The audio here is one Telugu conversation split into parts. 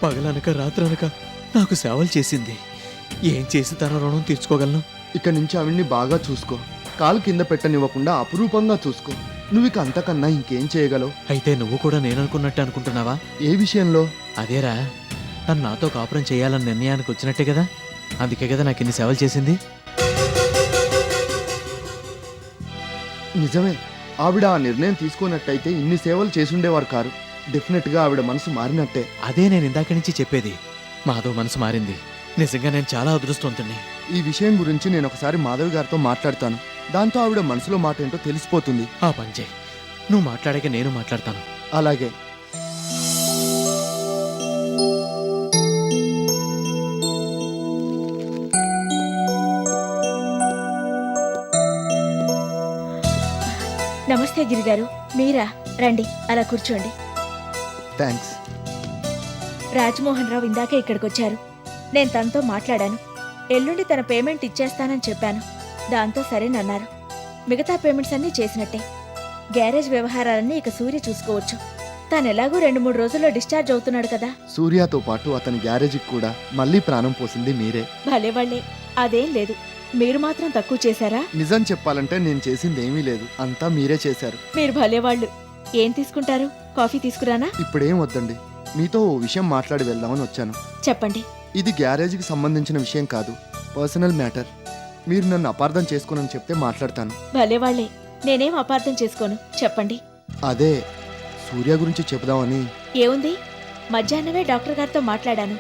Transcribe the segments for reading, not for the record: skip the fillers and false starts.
పగలనక రాత్రనక నాకు సేవలు చేసింది. ఏం చేసి తన రుణం తీర్చుకోగలను? ఇక నుంచి ఆవిడ్ని బాగా చూసుకో. కాలు కింద పెట్టనివ్వకుండా అపురూపంగా చూసుకో. నువ్వు ఇక అంతకన్నా ఇంకేం చేయగలవు? అయితే నువ్వు కూడా నేననుకున్నట్టు అనుకుంటున్నావా? ఏ విషయంలో? అదేరా, తను నాతో కాపురం చేయాలన్న నిర్ణయానికి వచ్చినట్టే కదా. అందుకే కదా నాకు ఇన్ని సేవలు చేసింది. నిజమే, ఆవిడ ఆ నిర్ణయం తీసుకున్నట్టయితే ఇన్ని సేవలు చేసుండేవారు కారు. డెఫినెట్గా ఆవిడ మనసు మారినట్టే. అదే నేను ఇందాక నుంచి చెప్పేది. మాధవ్ మనసు మారింది. నిజంగా నేను చాలా అదృష్టవంతుణ్ణి. ఈ విషయం గురించి నేను ఒకసారి మాధవి గారితో మాట్లాడతాను. దాంతో ఆవిడ మనసులో మాట ఏంటో తెలిసిపోతుంది. ఆ పని చేయి. నువ్వు మాట్లాడాక నేను మాట్లాడతాను. అలాగే. నమస్తే గిరిగారు, మీరా? రండి, అలా కూర్చోండి. థ్యాంక్స్. రాజ్మోహన్ రావు ఇందాకే ఇక్కడికొచ్చారు. నేను తనతో మాట్లాడాను. ఎల్లుండి తన పేమెంట్ ఇచ్చేస్తానని చెప్పాను. దాంతో సరేనన్నారు. మిగతా పేమెంట్స్ అన్నీ చేసినట్టే. గ్యారేజ్ వ్యవహారాలన్నీ ఇక సూర్య చూసుకోవచ్చు. తనెలాగూ 2-3 రోజుల్లో డిశ్చార్జ్ అవుతున్నాడు కదా. సూర్యతో పాటు అతని గ్యారేజ్కి కూడా మళ్ళీ ప్రాణం పోసింది మీరే. భలేవాళ్లే. అదేం లేదు, మీరు మాత్రం తక్కువ చేశారా? నిజం చెప్పాలంటే నేను చేసింది ఏమీ లేదు, అంతా మీరే చేశారు. మీరు భలేవాళ్ళు. ఏం తీసుకుంటారు? కాఫీ తీసుకురానా? ఇప్పుడేం వద్దండి, మీతో ఓ విషయం మాట్లాడి వెళ్దామని వచ్చాను. చెప్పండి. ఇది గ్యారేజ్కి సంబంధించిన విషయం కాదు, పర్సనల్ మ్యాటర్. మీరు నన్ను అపార్థం చేసుకోనని చెప్తే మాట్లాడతాను. భలేవాళ్లే, నేనేం అపార్థం చేసుకోను. చెప్పండి. అదే సూర్య గురించి చెబుదామని. ఏముంది, మధ్యాహ్నమే డాక్టర్ గారితో మాట్లాడాను.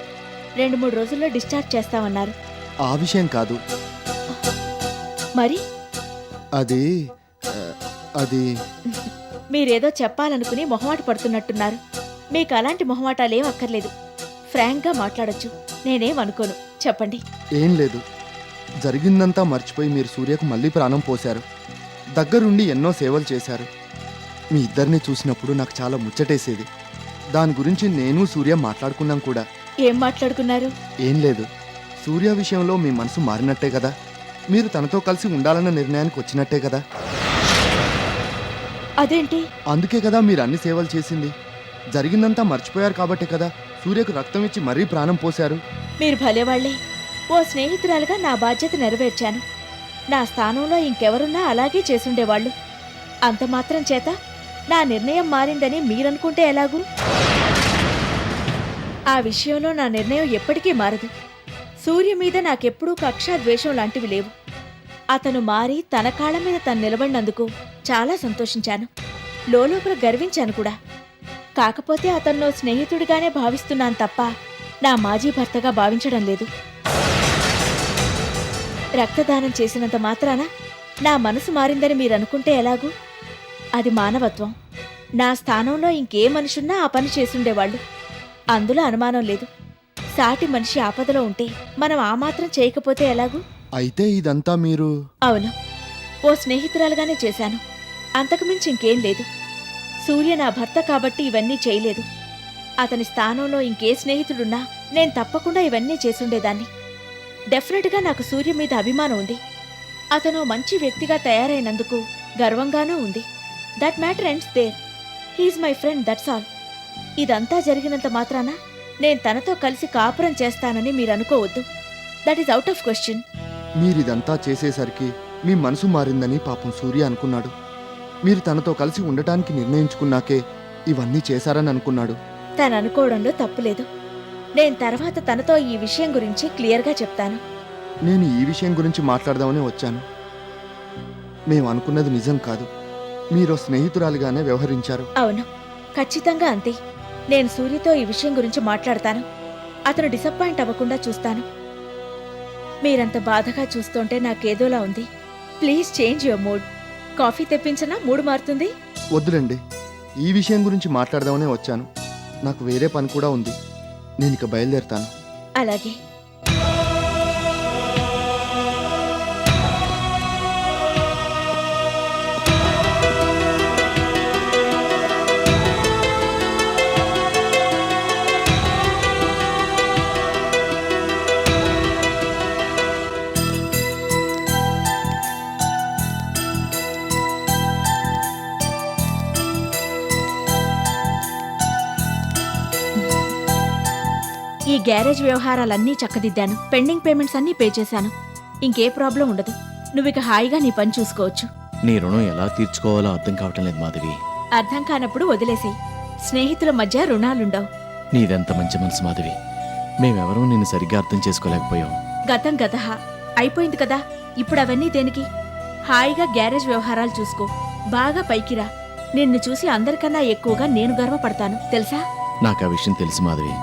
2-3 రోజుల్లో డిశ్చార్జ్ చేస్తామన్నారు. ఆ విషయం కాదు. మరి అది అది మీరేదో చెప్పాలనుకుని మొహమాట పడుతున్నట్టున్నారు. మీకు అలాంటి మొహమాటాలేం అక్కర్లేదు. ఫ్రాంక్గా మాట్లాడొచ్చు. నేనేం అనుకోను. చెప్పండి. ఏం లేదు, జరిగిందంతా మర్చిపోయి మీరు సూర్యకు మళ్ళీ ప్రాణం పోశారు. దగ్గరుండి ఎన్నో సేవలు చేశారు. మీ ఇద్దరిని చూసినప్పుడు నాకు చాలా ముచ్చటేసేది. దాని గురించి నేను సూర్య మాట్లాడుకున్నాం కూడా. ఏం మాట్లాడుకున్నారు? ఏం లేదు, సూర్య విషయంలో మీ మనసు మారినట్టే కదా. మీరు తనతో కలిసి ఉండాలన్న నిర్ణయానికి వచ్చినట్టే కదా. అదేంటి? అందుకే కదా మీరు అన్ని సేవలు చేసింది. జరిగిందంతా మర్చిపోయారు కాబట్టే కదా సూర్యకు రక్తం ఇచ్చి మరీ ప్రాణం పోశారు. మీరు భలేవాళ్లే. ఓ స్నేహితురాలుగా నా బాధ్యత నెరవేర్చాను. నా స్థానంలో ఇంకెవరున్నా అలాగే చేసుండేవాళ్లు. అంత మాత్రం చేత నా నిర్ణయం మారిందని మీరనుకుంటే ఎలాగూ? ఆ విషయంలో నా నిర్ణయం ఎప్పటికీ మారదు. సూర్య మీద నాకెప్పుడూ కక్షా ద్వేషం లాంటివి లేవు. అతను మారి తన కాళ్ళ మీద తను నిలబడినందుకు చాలా సంతోషించాను. లోలోపల గర్వించాను కూడా. కాకపోతే అతన్నో స్నేహితుడిగానే భావిస్తున్నాను తప్ప నా మాజీ భర్తగా భావించడం లేదు. రక్తదానం చేసినంత మాత్రాన నా మనసు మారిందని మీరనుకుంటే ఎలాగూ? అది మానవత్వం. నా స్థానంలో ఇంకే మనుషున్నా ఆ పని చేసుండేవాళ్లు. అందులో అనుమానం లేదు. సాటి మనిషి ఆపదలో ఉంటే మనం ఆ మాత్రం చేయకపోతే ఎలాగూ? అయితే ఇదంతా మీరు? అవును, ఓ స్నేహితురాలుగానే చేశాను. అంతకుమించి ఇంకేం లేదు. సూర్య నా భర్త కాబట్టి ఇవన్నీ చేయలేదు. అతని స్థానంలో ఇంకే స్నేహితుడున్నా నేను తప్పకుండా ఇవన్నీ చేసుండేదాన్ని. డెఫినెట్గా నాకు సూర్య మీద అభిమానం ఉంది. అతను మంచి వ్యక్తిగా తయారైనందుకు గర్వంగానూ ఉంది. That matter ends there. He's my friend, that's all. ఇదంతా జరిగినంత మాత్రాన నేను తనతో కలిసి కాపురం చేస్తానని మీరు అనుకోవద్దు. That is out of question. మీరిదంతా చేసేసరికి మీ మనసు మారిందని పాపం సూర్య అనుకున్నాడు. మీరు తనతో కలిసి ఉండటానికి నిర్ణయించుకున్నాకే ఇవన్నీ చేశారని అనుకున్నాడు. తను అనుకోవడంలో తప్పులేదు. నేను తర్వాత తనతో ఈ విషయం గురించి క్లియర్గా చెప్తాను. నేను ఈ విషయం గురించి మాట్లాడదామని వచ్చాను. మేము అనుకున్నది నిజం కాదు. మీరు స్నేహితురాలిగానే వ్యవహరించారు. అవును, ఖచ్చితంగా అంతే. నేను సూర్యతో ఈ విషయం గురించి మాట్లాడతాను. అతను డిసప్పాయింట్ అవ్వకుండా చూస్తాను. మీరంత బాధగా చూస్తుంటే నాకేదోలా ఉంది. Please change your mood. Coffee తెప్పించనా? మూడు మారుతుంది. వద్దులండి, ఈ విషయం గురించి మాట్లాడదామనే వచ్చాను. నాకు వేరే పని కూడా ఉంది. నేను ఇక బయలుదేరుతాను. అలాగే. ఈ గ్యారేజ్ వ్యవహారాలన్నీ చక్కదిద్దాను. పెండింగ్ పేమెంట్స్ అన్నీ పే చేశాను. ఇంకే ప్రాబ్లం ఉండదు. నువ్విక హాయిగా నీ పని చూసుకోవచ్చు. నీ రుణం ఎలా తీర్చుకోవాలో అర్థం కావటం లేదు మాధవి. అర్థం కానప్పుడు వదిలేసేయ్. స్నేహితుల మధ్య రుణాలుండవు. నీదెంత మంచి మనసు మాధవి. మేమెవరూ నిన్ను సరిగ్గా అర్థం చేసుకోలేకపోయాం. గతం గతహ అయిపోయింది కదా. ఇప్పుడు అవన్నీ దేనికి? హాయిగా గ్యారేజ్ వ్యవహారాలు చూసుకో. బాగా పైకిరా. నిన్ను చూసి అందరికన్నా ఎక్కువగా నేను గర్వపడతాను తెలుసా? నాకు ఆ విషయం తెలుసు మాధవి,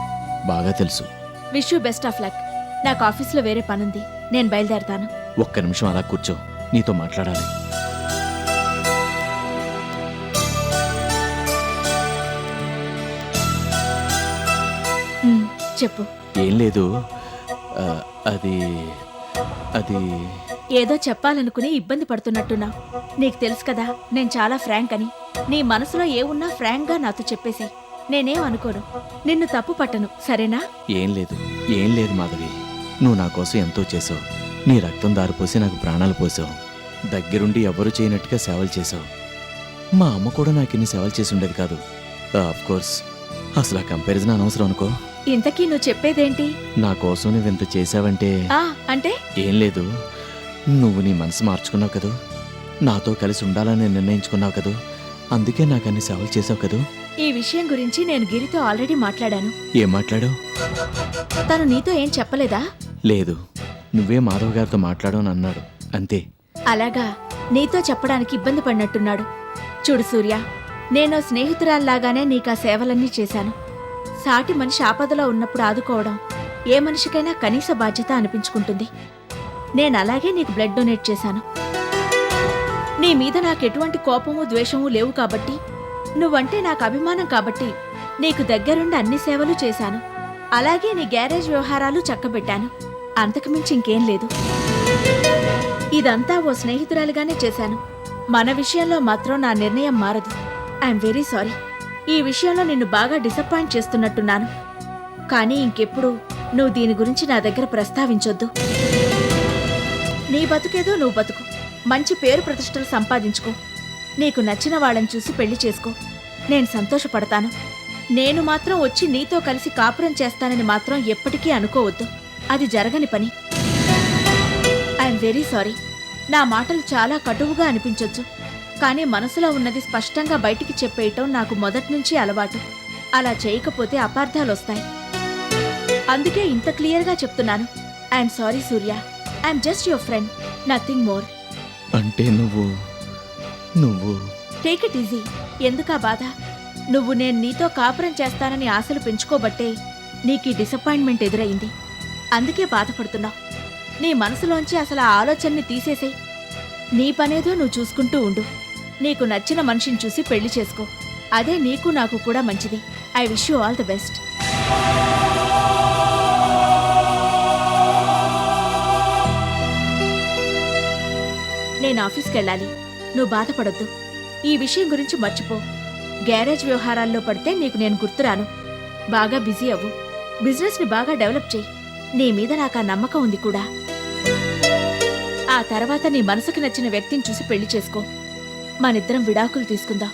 బాగా తెలుసు. Wish you best of luck. నాకు ఆఫీస్లో వేరే పనుంది. నేను బయలుదేరతాను. ఒక్క నిమిషం అలా కూర్చో, నీతో మాట్లాడాలి. చెప్పు. ఏం లేదు, ఆ, అది అది ఏదో చెప్పాలనుకుని ఇబ్బంది పడుతున్నట్టున్నావు. నీకు తెలుసు కదా నేను చాలా ఫ్రాంక్ అని. నీ మనసులో ఏ ఉన్నా ఫ్రాంక్గా నాతో చెప్పేసి నేనేం అనుకోను. నిన్ను తప్పు పట్టను, సరేనా? ఏం లేదు మాధవి. నువ్వు నా కోసం ఎంతో చేసావు. నీ రక్తం దారిపోసి నాకు ప్రాణాలు పోసావు. దగ్గరుండి ఎవరు చేయనట్టుగా సేవలు చేసావు. మా అమ్మ కూడా నాకు ఇన్ని సేవలు చేసి ఉండేది కాదు. కోర్స్ అసలు ఆ కంపారిజన్ అనవసరం అనుకో. ఇంతకీ నువ్వు చెప్పేదేంటి? నా కోసం నువ్వు ఇంత చేసావంటే అంటే ఏం లేదు, నువ్వు నీ మనసు మార్చుకున్నావు కదూ. నాతో కలిసి ఉండాలని నిర్ణయించుకున్నావు కదూ. అందుకే నాకు అన్ని సేవలు చేసావు కదూ. ఈ విషయం గురించి నేను గిరితో ఆల్రెడీ మాట్లాడాను. ఏం మాట్లాడావు? తను నీతో ఏం చెప్పలేదా? లేదు, నువ్వే మాధవ్ గారితో మాట్లాడని అన్నాడు, అంతే. అలాగా? నీతో చెప్పడానికి ఇబ్బంది పడినట్టున్నాడు. చూడు సూర్య, నేను స్నేహితురాల్లాగానే నీకా సేవలన్నీ చేశాను. సాటి మనిషి ఆపదలో ఉన్నప్పుడు ఆదుకోవడం ఏ మనిషికైనా కనీస బాధ్యత అనిపించుకుంటుంది. నేనలాగే నీకు బ్లడ్ డొనేట్ చేశాను. నీ మీద నాకెటువంటి కోపము ద్వేషము లేవు కాబట్టి, నువ్వంటే నాకు అభిమానం కాబట్టి నీకు దగ్గరుండి అన్ని సేవలు చేశాను. అలాగే నీ గ్యారేజ్ వ్యవహారాలు చక్కబెట్టాను. అంతకుమించి ఇంకేం లేదు. ఇదంతా ఓ స్నేహితురాలిగానే చేశాను. మన విషయంలో మాత్రం నా నిర్ణయం మారదు. I'm very sorry. ఈ విషయంలో నిన్ను బాగా డిసప్పాయింట్ చేస్తున్నట్టున్నాను. కానీ ఇంకెప్పుడు నువ్వు దీని గురించి నా దగ్గర ప్రస్తావించొద్దు. నీ బతుకేదో నువ్వు బతుకు. మంచి పేరు ప్రతిష్టలు సంపాదించుకో. నీకు నచ్చిన వాళ్ళని చూసి పెళ్లి చేసుకో. నేను సంతోషపడతాను. నేను మాత్రం వచ్చి నీతో కలిసి కాపురం చేస్తానని మాత్రం ఎప్పటికీ అనుకోవద్దు. అది జరగని పని. I'm very sorry. నా మాటలు చాలా కటువుగా అనిపించొచ్చు. కానీ మనసులో ఉన్నది స్పష్టంగా బయటికి చెప్పేయటం నాకు మొదట్నుంచి అలవాటు. అలా చేయకపోతే అపార్థాలొస్తాయి. అందుకే ఇంత క్లియర్గా చెప్తున్నాను. I'm sorry Surya. I'm just your friend, nothing more. అంటే నువ్వు టేక్ ఇట్ ఈజీ. ఎందుకా బాధ? నువ్వు నేను నీతో కాపురం చేస్తానని ఆశలు పెంచుకోబట్టే నీకీ డిసప్పాయింట్మెంట్ ఎదురయింది. అందుకే బాధపడుతున్నావు. నీ మనసులోంచి అసలు ఆ ఆలోచనని తీసేసేయ్. నీ పనేదో నువ్వు చూసుకుంటూ ఉండు. నీకు నచ్చిన మనిషిని చూసి పెళ్లి చేసుకో. అదే నీకు నాకు కూడా మంచిది. I wish you all the best. నేను ఆఫీస్కి వెళ్ళాలి. నువ్వు బాధపడొద్దు. ఈ విషయం గురించి మర్చిపో. గ్యారేజ్ వ్యవహారాల్లో పడితే నీకు నేను గుర్తురాను. బాగా బిజీ అవ్వు. బిజినెస్ని బాగా డెవలప్ చెయ్యి. నీ మీద నాకు ఆ నమ్మకం ఉంది కూడా. ఆ తర్వాత నీ మనసుకు నచ్చిన వ్యక్తిని చూసి పెళ్లి చేసుకో. మనిద్దరం విడాకులు తీసుకుందాం.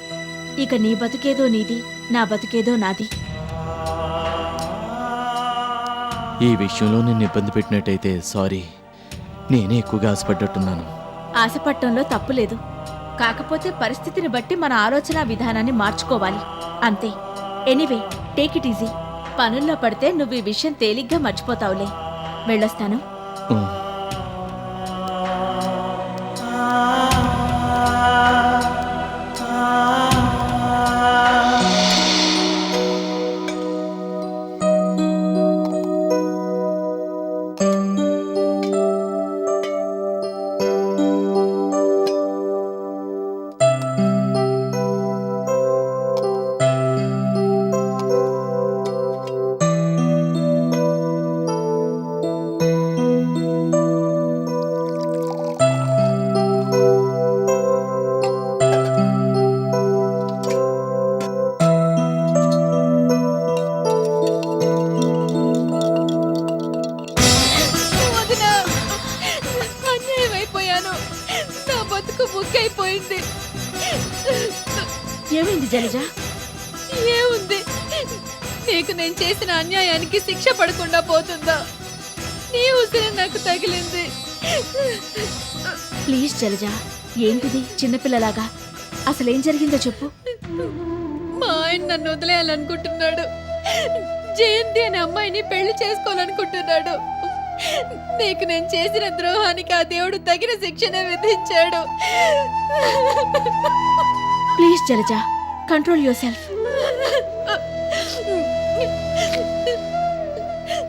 ఇక నీ బతుకేదో నీది, నా బతుకేదో నాది. ఈ విషయంలో నిన్ను ఇబ్బంది పెట్టినట్టయితే సారీ. నేనే ఎక్కువగా ఆశపడ్డట్టున్నాను. ఆశపట్టంలో తప్పులేదు. కాకపోతే పరిస్థితిని బట్టి మన ఆలోచన విధానాన్ని మార్చుకోవాలి, అంతే. Anyway, take it easy. పనుల్లో పడితే నువ్వు ఈ విషయం తేలిగ్గా మర్చిపోతావులే. వెళ్ళొస్తాను. ఏమైంది జలజ? ఏముంది, నీకు నేను చేసిన అన్యాయానికి శిక్ష పడకుండా పోతుందా? నీ ఉసిరి నాకు తగిలింది. ప్లీజ్ జలజ, ఏంటిది చిన్నపిల్లలాగా? అసలేం జరిగిందో చెప్పు. మా ఆయన నన్ను వదిలేయాలనుకుంటున్నాడు. జయంతి అనే అమ్మాయిని పెళ్లి చేసుకోవాలనుకుంటున్నాడు. నీకు నేను చేసిన ద్రోహానికి ఆ దేవుడు తగిన శిక్షనే విధించాడు. Please Jalaja, control yourself.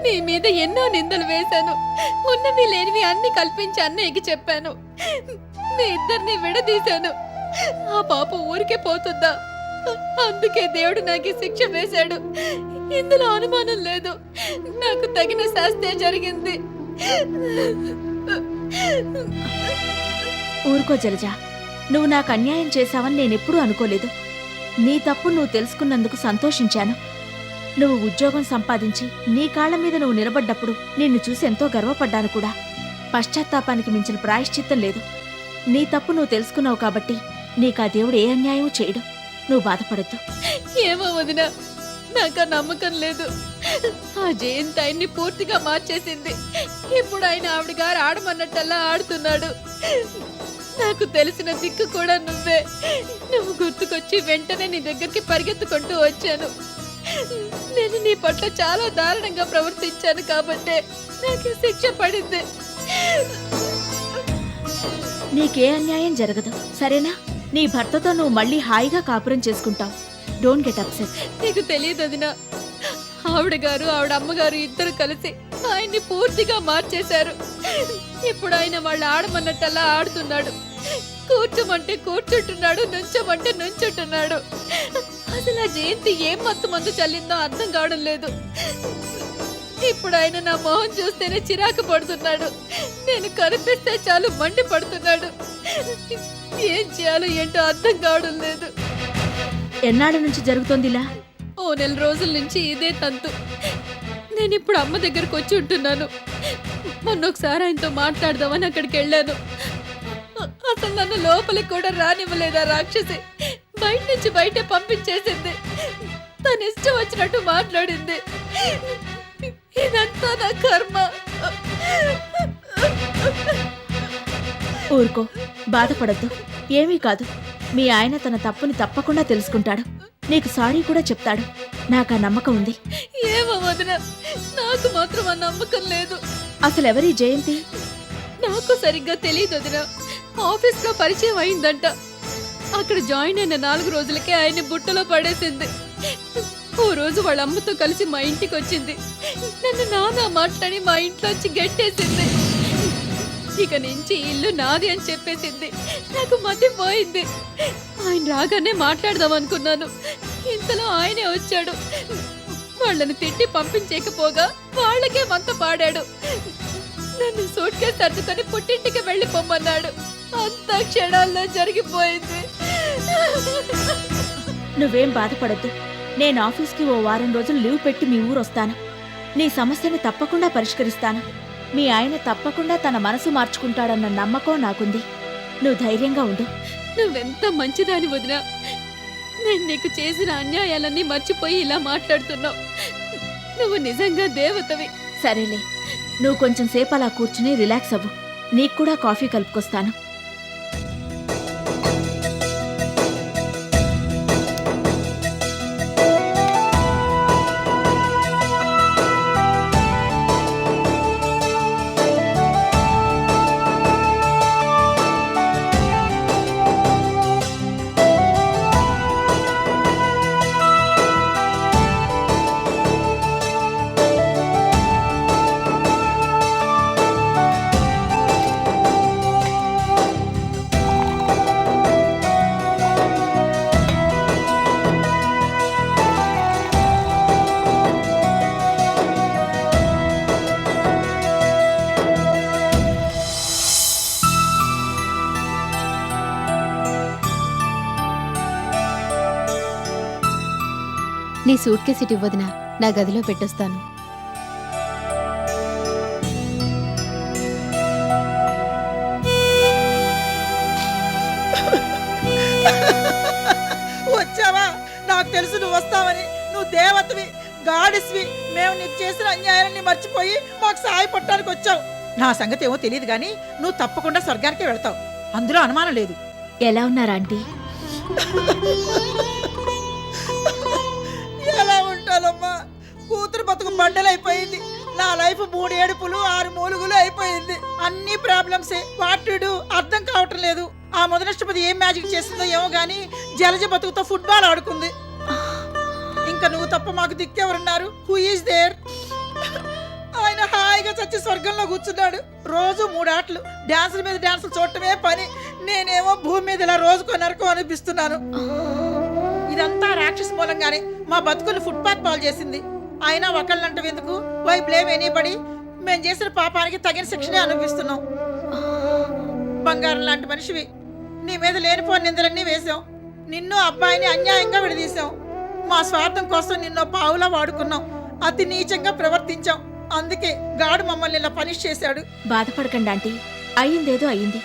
నీ మీద ఎన్నో నిందలు వేశాను. ఉన్నవి లేనివి అన్ని కల్పించి అన్నయ్యకి చెప్పాను. మీ ఇద్దరిని విడదీశాను. ఆ పాప ఊరికే పోతుందా? అందుకే దేవుడు నాకు ఈ శిక్ష వేశాడు. ఇందులో అనుమానం లేదు. నాకు తగిన శాస్త్రే జరిగింది. ఊరుకో జలజ, నువ్వు నాకు అన్యాయం చేశావని నేనెప్పుడూ అనుకోలేదు. నీ తప్పు నువ్వు తెలుసుకున్నందుకు సంతోషించాను. నువ్వు ఉద్యోగం సంపాదించి నీ కాళ్ల మీద నువ్వు నిలబడ్డప్పుడు నిన్ను చూసి ఎంతో గర్వపడ్డాను కూడా. పశ్చాత్తాపానికి మించిన ప్రాయశ్చిత్తం లేదు. నీ తప్పు నువ్వు తెలుసుకున్నావు కాబట్టి నీకా దేవుడు ఏ అన్యాయం చేయడు. నువ్వు బాధపడద్దు. ఏమో వదినా, నాకు నమ్మకం లేదు. ఆ జయంత్ ఆయన్ని పూర్తిగా మార్చేసింది. ఇప్పుడు ఆయన ఆవిడ గారు ఆడమన్నట్టల్లా ఆడుతున్నాడు. నాకు తెలిసిన దిక్కు కూడా నువ్వే. నువ్వు గుర్తుకొచ్చి వెంటనే నీ దగ్గరికి పరిగెత్తుకుంటూ వచ్చాను. నేను నీ పట్ల చాలా దారుణంగా ప్రవర్తించాను కాబట్టే నాకు శిక్ష పడింది. నీకే అన్యాయం జరగదు, సరేనా? నీ భర్తతో నువ్వు మళ్ళీ హాయిగా కాపురం చేసుకుంటావు. Don't get upset. నీకు తెలియదు వదినా, ఆవిడ గారు ఆవిడ అమ్మగారు ఇద్దరు కలిసి ఆయన్ని పూర్తిగా మార్చేశారు. ఇప్పుడు ఆయన వాళ్ళు ఆడమన్నట్టల్లా ఆడుతున్నాడు. కూర్చోమంటే కూర్చుంటున్నాడు, నుంచోమంటే నుంచుంటున్నాడు. అసలు ఆ జయంతి ఏం మత్తు మందు చల్లిందో అర్థం కావడం లేదు. ఇప్పుడు ఆయన నా మొహం చూస్తేనే చిరాకు పడుతున్నాడు. నేను కనిపిస్తే చాలు మండి పడుతున్నాడు. ఏం చేయాలో ఏంటో అర్థం కావడం లేదు. ఎన్నాళ్ళ నుంచి జరుగుతోంది ఇలా? ఓ 4 రోజుల నుంచి ఇదే తంతు. నేను ఇప్పుడు అమ్మ దగ్గరకు వచ్చి ఉంటున్నాను. మొన్న ఒకసారి ఆయనతో మాట్లాడదామని అక్కడికి వెళ్ళాను. అసలు నన్ను లోపలికి కూడా రానివ్వలేదా రాక్షసి. బయట నుంచి బయట పంపించేసింది. తన ఇష్టం వచ్చినట్టు మాట్లాడింది. ఇదంతా నా కర్మ. ఊరుకో, బాధపడద్దు. ఏమీ కాదు. మీ ఆయన తన తప్పుని తప్పకుండా తెలుసుకుంటాడు. నీకు సారీ కూడా చెప్తాడు. నాకు ఆ నమ్మకం ఉంది. ఏమో వదినా, నాకు మాత్రం ఆ నమ్మకం లేదు. అసలెవరి జయంతి? నాకు సరిగ్గా తెలియదు వదినా. ఆఫీస్ లో పరిచయం అయిందంట. అక్కడ జాయిన్ అయిన 4 రోజులకే ఆయన్ని బుట్టలో పడేసింది. ఓ రోజు వాళ్ళ అమ్మతో కలిసి మా ఇంటికి వచ్చింది. నన్ను నానా మాట్లాడి మా ఇంట్లోంచి గెట్టేసింది. ఇక నుంచి ఇల్లు నాది అని చెప్పేసింది. నాకు మతి పోయింది. ఆయన రాగానే మాట్లాడదాం అనుకున్నాను. ఇంతలో ఆయనే వచ్చాడు. వాళ్ళని తిట్టి పంపించేకపోగా వాళ్ళకే మంత పాడాడు. నన్ను సూట్ కేసు సర్దుకొని పుట్టింటికి వెళ్ళి పొమ్మన్నాడు. అంతా క్షణాల్లో జరిగిపోయింది. నువ్వేం బాధపడద్దు. నేను ఆఫీస్కి ఓ 1 వారం రోజులు లీవ్ పెట్టి మీ ఊరొస్తాను. నీ సమస్యని తప్పకుండా పరిష్కరిస్తాను. మీ ఆయన తప్పకుండా తన మనసు మార్చుకుంటాడన్న నమ్మకం నాకుంది. నువ్వు ధైర్యంగా ఉండు. నువ్వెంత మంచిదాని వదినా. నేను నీకు చేసిన అన్యాయాలన్నీ మర్చిపోయి ఇలా మాట్లాడుతున్నావు. నువ్వు నిజంగా దేవతవి. సరేలే, నువ్వు కొంచెం సేపు అలా కూర్చుని రిలాక్స్ అవ్వు. నీకు కూడా కాఫీ కలుపుకొస్తాను. నీ సూట్ కేసు ఇటు ఇవ్వదునా, నా గదిలో పెట్టొస్తాను. వచ్చావా? నాకు తెలుసు నువ్వు వస్తావని. నువ్వు దేవతవి, గాడిస్వి మేము నీకు చేసిన అన్యాయాన్ని మర్చిపోయి మాకు సహాయపడటానికి వచ్చావు. నా సంగతి ఏమో తెలియదు గాని నువ్వు తప్పకుండా స్వర్గానికి వెళ్తావు, అందులో అనుమానం లేదు. ఎలా ఉన్నారు ఆంటీ? ఎలా ఉంటానమ్మా, కూతురు బతుకు బండలైపోయింది. నా లైఫ్ 3 ఏడుపులు 6 మూలుగులు అయిపోయింది. అన్ని ప్రాబ్లమ్సే, వాటుడు అర్థం కావటం లేదు. ఆ మొదలష్టపతి ఏం మ్యాజిక్ చేస్తుందో ఏమో గాని జలజ బతుకుతో ఫుట్బాల్ ఆడుకుంది. ఇంకా నువ్వు తప్ప మాకు దిక్కెవరున్నారు? Who is there? ఆయన హాయిగా చచ్చి స్వర్గంలో కూర్చున్నాడు. రోజు 3 ఆటలు, డాన్సుల మీద డాన్సులు చూడటమే పని. నేనేమో భూమి మీద ఇలా రోజుకో నరకం అనిపిస్తున్నాను. ఇదంతా రాక్షస మూలంగానే మా బతుకులు ఫుట్పాత్ పాలు చేసింది. అయినా ఒకళ్ళంటే ఎందుకు? Why blame anybody? మేము చేసిన పాపానికి తగిన శిక్షనే అనిపిస్తున్నాం. బంగారం లాంటి మనిషివి, నీ మీద లేనిపోని నిందలన్నీ వేశాం. నిన్ను అబ్బాయిని అన్యాయంగా విడదీశాం. మా స్వార్థం కోసం నిన్నో పావులా వాడుకున్నాం. అతి నీచంగా ప్రవర్తించాం. అందుకే గాడు మమ్మల్ని ఇలా పనిష్ చేశాడు. బాధపడకండి ఆంటీ, అయ్యిందేదో అయ్యింది.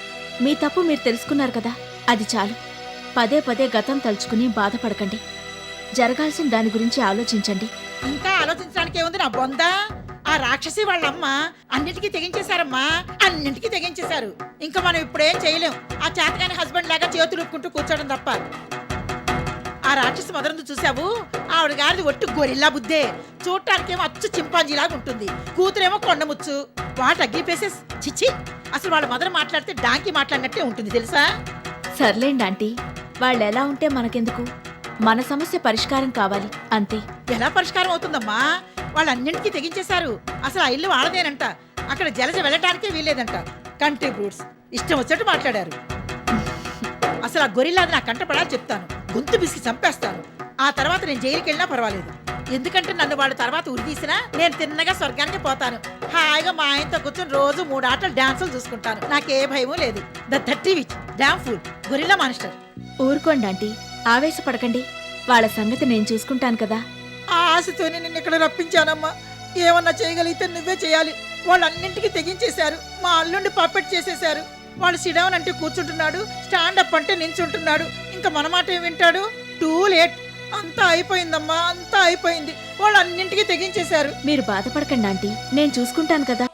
మీ తప్పు మీరు తెలుసుకున్నారు కదా, అది చాలు. పదే పదే గతం తలుచుకుని బాధపడకండి. జరగాల్సిన దాని గురించి ఆలోచించండి. ఇంకా ఆలోచించడానికి ఏముంది నా బొంద? ఆ రాక్షసి వాళ్ళమ్మ అన్నిటికీ తెగించేశారమ్మా, అన్నింటికీ తెగించేశారు. ఇంకా మనం ఇప్పుడేం చేయలేం. ఆ చేతగాని హస్బెండ్ లాగా చేతులు ఊపుకుంటూ కూర్చోడం తప్ప. ఆ రాక్షసి మొదలందు చూసావు? ఆవిడ గారిది ఒట్టు గొరిల్లా బుద్ధే. చూడటానికేమో అచ్చు చింపాంజీలాగా ఉంటుంది, కూతురేమో కొండముచ్చు. వాట్ అగ్గి పేసెస్, చిచ్చి. అసలు వాళ్ళ మదర్ మాట్లాడితే డాంకీ మాట్లాడినట్టే ఉంటుంది తెలుసా? సర్లేండి ఆంటీ, వాళ్ళు ఎలా ఉంటే మనకెందుకు? మన సమస్య పరిష్కారం కావాలి అంతే. ఎలా పరిష్కారం అవుతుందమ్మా? వాళ్ళన్నింటికీ తెగించేశారు. అసలు ఆ ఇల్లు వాళ్ళదేనంట. అక్కడ జలజ వెళ్ళటానికే వీల్లేదంట. కంట్రీ బ్రూట్స్ ఇష్టం వచ్చినట్టు మాట్లాడారు. అసలు ఆ గొరిల్లాది నా కంటపడా చెప్తాను, గొంతు బిసికి చంపేస్తాను. ఆ తర్వాత నేను జైలుకి వెళ్ళినా పర్వాలేదు. ఎందుకంటే నన్ను వాళ్ళ తర్వాత ఉరిదీసినా నేను తిన్నగా స్వర్గానికి పోతాను. హాయిగా మా ఆయనతో కూర్చొని రోజు 3 ఆటలు డాన్సులు చూసుకుంటాను. నాకే భయమూ లేదు. The 30 which damn full gorilla monster. ఊరుకోండి ఆంటీ, ఆవేశపడకండి. వాళ్ళ సంగతి నేను చూసుకుంటాను కదా. ఆ ఆశతోనే నిన్ను ఇక్కడ రప్పించానమ్మా. ఏమన్నా చేయగలిగితే నువ్వే చేయాలి. వాళ్ళన్నింటికి తెగించేశారు. మా అల్లుండి పప్పెట్ చేసేశారు. వాళ్ళు సిడౌన్ అంటే కూర్చుంటున్నాడు, స్టాండప్ అంటే నించుంటున్నాడు. ఇంకా మన మాట ఏం వింటాడు? Too late. అంతా అయిపోయిందమ్మా, అంతా అయిపోయింది. వాళ్ళు అన్నింటికి తెగించేశారు. మీరు బాధపడకండి ఆంటీ, నేను చూసుకుంటాను కదా.